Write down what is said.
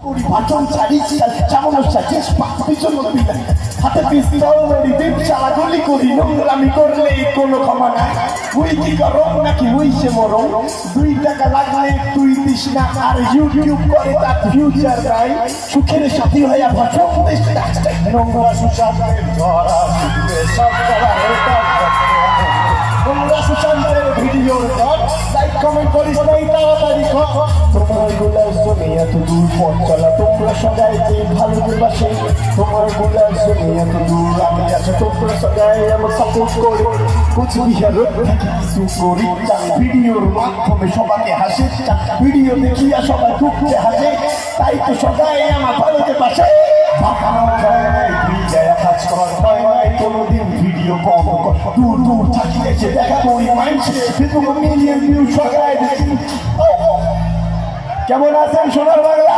বাচন চালিয়েছি যেমন সাজেশ পিছন হাতে পিস্তল মেরি দ্বীপ চালা গুলি করি নোংরামি করলে কোনো ক্ষমা নাই উই কি গরম নাকি উইসে মরম 2 টাকা লাগলে তুই দিস না আর ইউটিউব করে তার ফিউচার নাই সুখের সাথী হইয়া ভাষণ দেশ নোংরা সুশাসনের ধরা শিখবে সব নোংরা সুশাসনের ভিডিওর পর লাইক কমেন্ট করিস নাই তাড়াতাড়ি তোমার গুলার শুনে এত দূর পথ চলা তোমরা সবাই যে ভালোবাসে তোমার গুলার শুনে এত দূর আমি আছে তোমরা সবাই আমার সাপোর্ট করে কুচবিহার কিছু করি ভিডিওর মাধ্যমে সবাইকে হাসে ভিডিও দেখিয়া সবাই খুবকে হাসে তাই তো সবাই আমার ভালোতে পাশে কোনোদিন ভিডিও বন্ধ দূর দূর থাকিয়েছে দেখা করি মাইন্ডসে ফেসবুক মিলিয়ন ভিউ সবাই কেমন আছেন সোনার বাংলা?